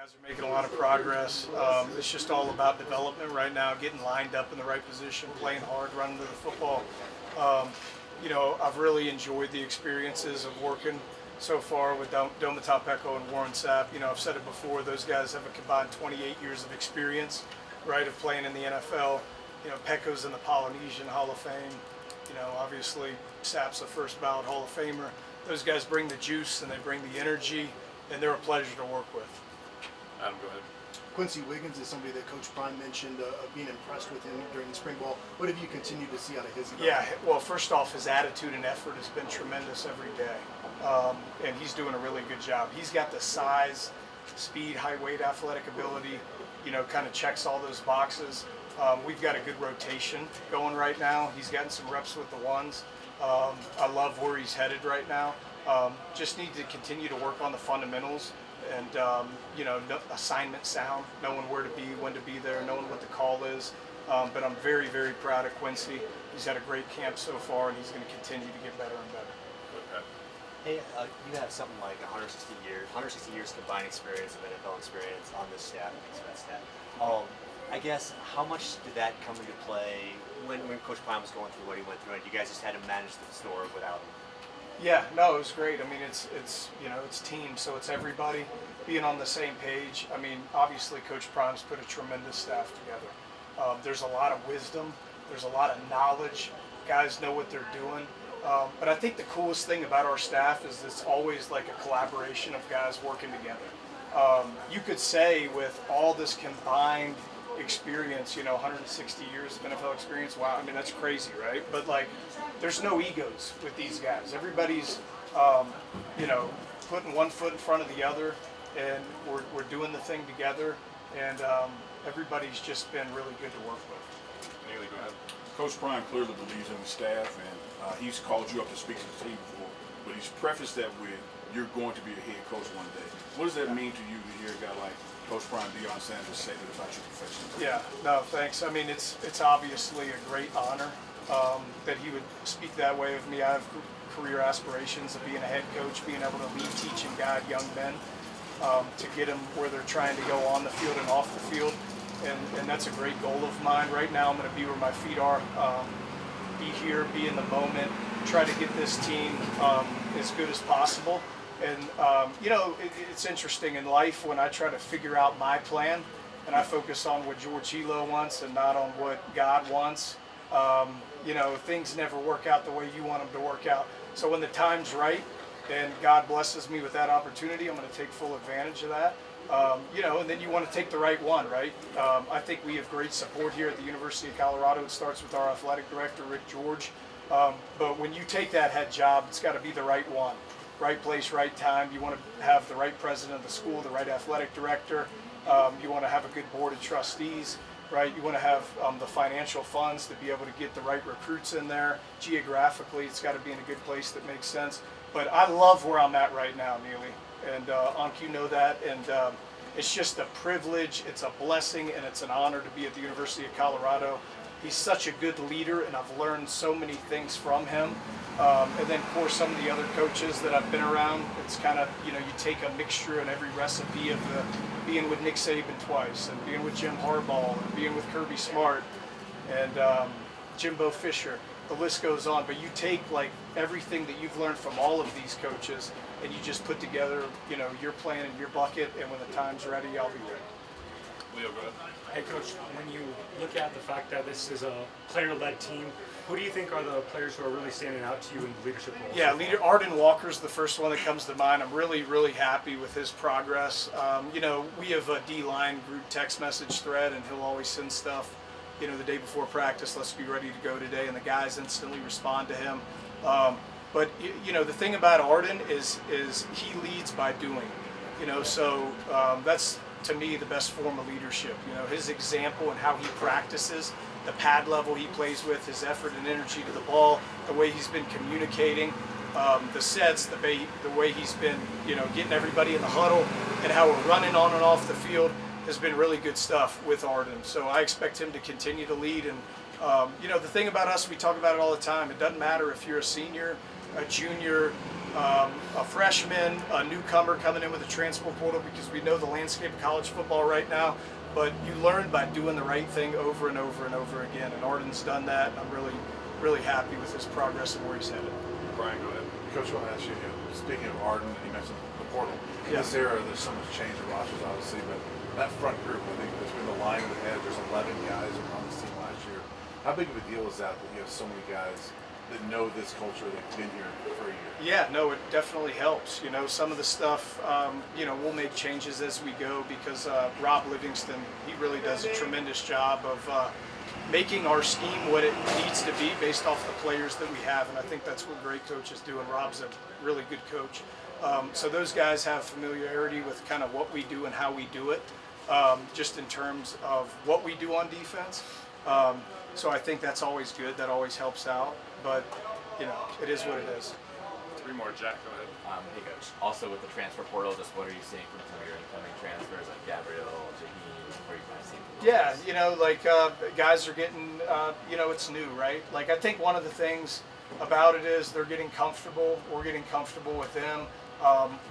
Guys are making a lot of progress. It's just all about development right now, getting lined up in the right position, playing hard, running to the football. I've really enjoyed the experiences of working so far with Domata Peko and Warren Sapp. I've said it before, those guys have a combined 28 years of experience, right, of playing in the NFL. Peko's in the Polynesian Hall of Fame. Obviously Sapp's a first ballot Hall of Famer. Those guys bring the juice and they bring the energy, and they're a pleasure to work with. Adam, go ahead. Quincy Wiggins is somebody that Coach Prime mentioned being impressed with him during the spring ball. What have you continued to see out of his development? Yeah, well, first off, his attitude and effort has been tremendous every day, and he's doing a really good job. He's got the size, speed, high weight, athletic ability, kind of checks all those boxes. We've got a good rotation going right now. He's gotten some reps with the ones. I love where he's headed right now. Just need to continue to work on the fundamentals and, assignment sound, knowing where to be, when to be there, knowing what the call is. But I'm very, very proud of Quincy. He's had a great camp so far, and he's going to continue to get better and better. Okay. Hey, you have something like 160 years combined experience of NFL experience on this staff, I guess, how much did that come into play when Coach Prime was going through what he went through, and you guys just had to manage the store without him? Yeah, no, it was great. I mean, it's team, so it's everybody being on the same page. I mean, obviously, Coach Prime's put a tremendous staff together. There's a lot of wisdom. There's a lot of knowledge. Guys know what they're doing. But I think the coolest thing about our staff is it's always like a collaboration of guys working together. You could say with all this combined experience, 160 years of NFL experience, wow, I mean, that's crazy, right? But there's no egos with these guys. Everybody's, putting one foot in front of the other, and we're doing the thing together, and everybody's just been really good to work with. Neely, go ahead. Coach Prime clearly believes in the staff, and he's called you up to speak to the team before, but he's prefaced that with, you're going to be a head coach one day. What does that mean to you to hear a guy like Coach Prime, Deion Sanders, say that about your profession? Yeah, no, thanks. I mean, it's obviously a great honor that he would speak that way of me. I have career aspirations of being a head coach, being able to lead, teach, and guide young men to get them where they're trying to go on the field and off the field. And that's a great goal of mine. Right now, I'm going to be where my feet are, be here, be in the moment, try to get this team as good as possible. And, it's interesting in life when I try to figure out my plan and I focus on what George Helow wants and not on what God wants, things never work out the way you want them to work out. So when the time's right and God blesses me with that opportunity, I'm going to take full advantage of that. And then you want to take the right one, right? I think we have great support here at the University of Colorado. It starts with our athletic director, Rick George. But when you take that head job, it's got to be the right one. Right place, right time. You want to have the right president of the school, the right athletic director. You want to have a good board of trustees, right? You want to have the financial funds to be able to get the right recruits in there. Geographically, it's got to be in a good place that makes sense. But I love where I'm at right now, Neely. And Ank, you know that. And it's just a privilege, it's a blessing, and it's an honor to be at the University of Colorado. He's such a good leader, and I've learned so many things from him. And then, of course, some of the other coaches that I've been around, it's kind of, you take a mixture in every recipe of being with Nick Saban twice, and being with Jim Harbaugh, and being with Kirby Smart, and Jimbo Fisher. The list goes on. But you take, everything that you've learned from all of these coaches, and you just put together, your plan in your bucket, and when the time's ready, I'll be ready. Leo, go ahead. Hey, Coach, when you look at the fact that this is a player-led team, who do you think are the players who are really standing out to you in leadership roles? Yeah, Arden Walker's the first one that comes to mind. I'm really, really happy with his progress. We have a D-line group text message thread, and he'll always send stuff, the day before practice, let's be ready to go today, and the guys instantly respond to him. But the thing about Arden is he leads by doing. So that's, to me, the best form of leadership. His example and how he practices, the pad level he plays with, his effort and energy to the ball, the way he's been communicating, the sets, the way he's been, getting everybody in the huddle, and how we're running on and off the field has been really good stuff with Arden. So I expect him to continue to lead. And the thing about us, we talk about it all the time. It doesn't matter if you're a senior a junior, a freshman, a newcomer coming in with a transfer portal, because we know the landscape of college football right now. But you learn by doing the right thing over and over and over again. And Arden's done that. And I'm really, really happy with his progress and where he's headed. Brian, go ahead. Coach, I want to ask you, speaking of Arden, you mentioned the portal. In this era, there's so much change in rosters, obviously, but that front group, I think there's been the line of the head. There's 11 guys on this team last year. How big of a deal is that you have so many guys that know this culture, that've been here for a year? Yeah, no, it definitely helps. You know, some of the stuff, you know, we'll make changes as we go, because Rob Livingston, he really does a tremendous job of making our scheme what it needs to be based off the players that we have. And I think that's what great coaches do, and Rob's a really good coach. So those guys have familiarity with kind of what we do and how we do it, just in terms of what we do on defense. So I think that's always good. That always helps out. But, you know, it is what it is. 3 more, Jack, go ahead. Hey coach, also with the transfer portal, just what are you seeing from some of your incoming transfers like Gabriel, Jaheim, what are you kind of seeing? Yeah, you know, like guys are getting, you know, it's new, right? Like, I think one of the things about it is they're getting comfortable. We're getting comfortable with them.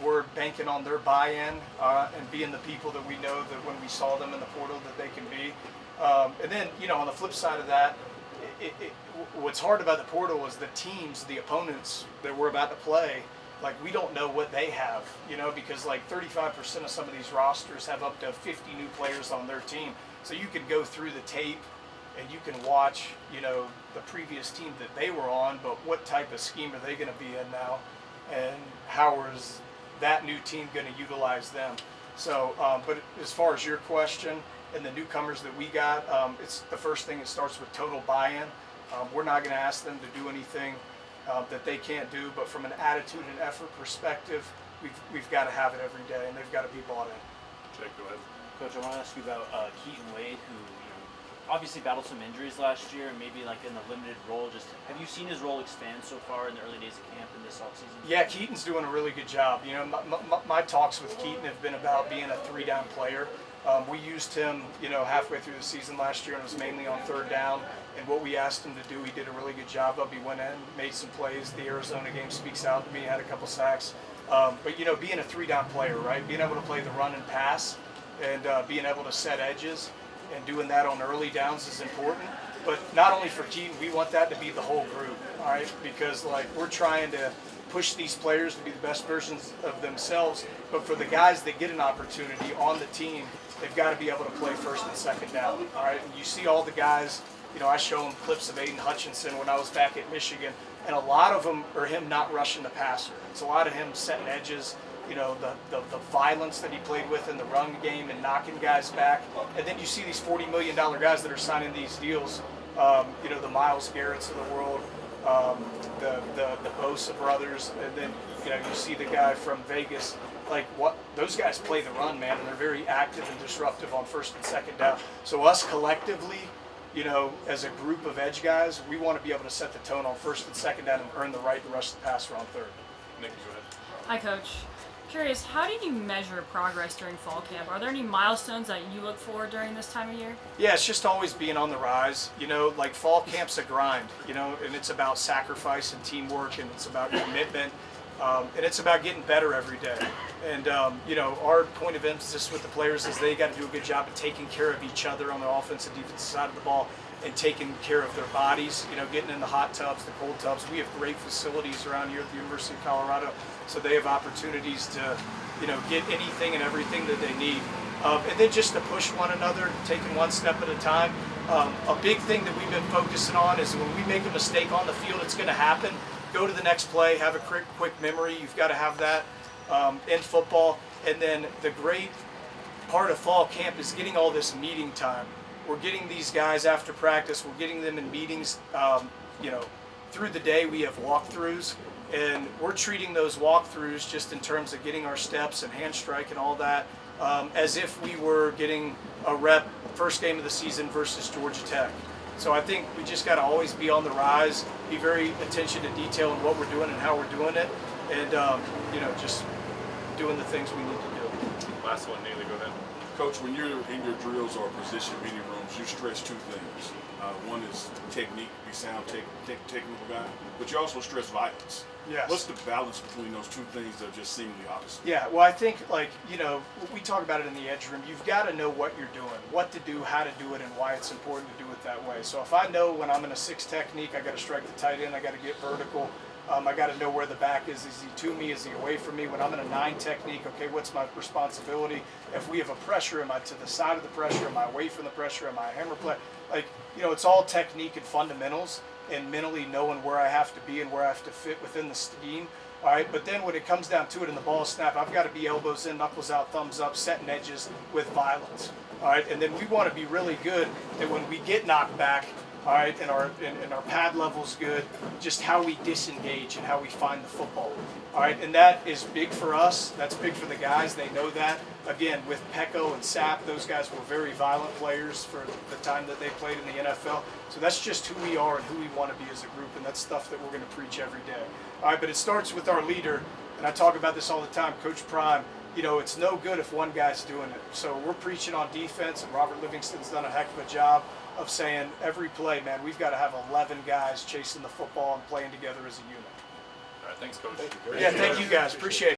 We're banking on their buy-in and being the people that we know that when we saw them in the portal that they can be. And then, you know, on the flip side of that, what's hard about the portal is the teams, the opponents that we're about to play, like, we don't know what they have, you know, because like 35% of some of these rosters have up to 50 new players on their team. So you can go through the tape and you can watch, you know, the previous team that they were on, but what type of scheme are they going to be in now? And how is that new team going to utilize them? So, but as far as your question and the newcomers that we got, it's the first thing. It starts with total buy-in. We're not going to ask them to do anything that they can't do, but from an attitude and effort perspective, we've got to have it every day, and they've got to be bought in. Jake, go ahead. Coach, I want to ask you about Keaton Wade, who obviously battled some injuries last year, and maybe like in a limited role. Just have you seen his role expand so far in the early days of camp in this offseason? Yeah, Keaton's doing a really good job. You know, my talks with Keaton have been about being a 3-down player. We used him, you know, halfway through the season last year, and it was mainly on 3rd down. And what we asked him to do, he did a really good job of. He went in, made some plays. The Arizona game speaks out to me. Had a couple sacks. But, you know, being a 3-down player, right? Being able to play the run and pass, and being able to set edges and doing that on early downs is important. But not only for Keaton, we want that to be the whole group, all right? Because, like, we're trying to push these players to be the best versions of themselves. But for the guys that get an opportunity on the team, they've got to be able to play 1st and 2nd down, all right? And you see all the guys, you know, I show them clips of Aiden Hutchinson when I was back at Michigan, and a lot of them are him not rushing the passer. It's a lot of him setting edges, you know, the violence that he played with in the run game and knocking guys back. And then you see these $40 million guys that are signing these deals, you know, the Myles Garretts of the world, the Bosa brothers, and then, you know, you see the guy from Vegas. Like, what those guys play the run, man, and they're very active and disruptive on 1st and 2nd down. So us collectively, you know, as a group of edge guys, we want to be able to set the tone on 1st and 2nd down and earn the right to rush the passer on 3rd. Nikki, go ahead. Hi, Coach. Curious, how do you measure progress during fall camp? Are there any milestones that you look for during this time of year? Yeah, it's just always being on the rise. You know, like, fall camp's a grind, you know, and it's about sacrifice and teamwork, and it's about commitment, and it's about getting better every day. And, you know, our point of emphasis with the players is they got to do a good job of taking care of each other on the offensive and defensive side of the ball, and taking care of their bodies, you know, getting in the hot tubs, the cold tubs. We have great facilities around here at the University of Colorado, so they have opportunities to, you know, get anything and everything that they need. And then just to push one another, taking one step at a time. A big thing that we've been focusing on is when we make a mistake on the field, it's going to happen. Go to the next play, have a quick memory. You've got to have that in football. And then the great part of fall camp is getting all this meeting time. We're getting these guys after practice. We're getting them in meetings, you know, through the day. We have walkthroughs, and we're treating those walkthroughs just in terms of getting our steps and hand strike and all that, as if we were getting a rep first game of the season versus Georgia Tech. So I think we just got to always be on the rise, be very attention to detail in what we're doing and how we're doing it, and you know, just doing the things we need to do. Last one, Neely, go ahead. Coach, when you're in your drills or position meeting rooms, you stress two things. One is technique, be sound, technical guy, but you also stress violence. Yes. What's the balance between those two things that are just seemingly opposite? Yeah, well, I think, like, you know, we talk about it in the edge room. You've got to know what you're doing, what to do, how to do it, and why it's important to do it that way. So if I know when I'm in a 6 technique, I got to strike the tight end, I got to get vertical. I got to know where the back is. Is he to me? Is he away from me? When I'm in a 9 technique, okay, what's my responsibility? If we have a pressure, am I to the side of the pressure? Am I away from the pressure? Am I a hammer play? Like, you know, it's all technique and fundamentals and mentally knowing where I have to be and where I have to fit within the scheme. All right, but then when it comes down to it in the ball snap, I've got to be elbows in, knuckles out, thumbs up, setting edges with violence. All right, and then we want to be really good that when we get knocked back, all right, and our pad level's good, just how we disengage and how we find the football. All right, and that is big for us. That's big for the guys. They know that. Again, with Pecco and Sapp, those guys were very violent players for the time that they played in the NFL. So that's just who we are and who we want to be as a group, and that's stuff that we're going to preach every day. All right, but it starts with our leader, and I talk about this all the time, Coach Prime. You know, it's no good if one guy's doing it. So we're preaching on defense, and Robert Livingston's done a heck of a job of saying every play, man, we've got to have 11 guys chasing the football and playing together as a unit. All right, thanks, Coach. Yeah, thank you guys. Appreciate it.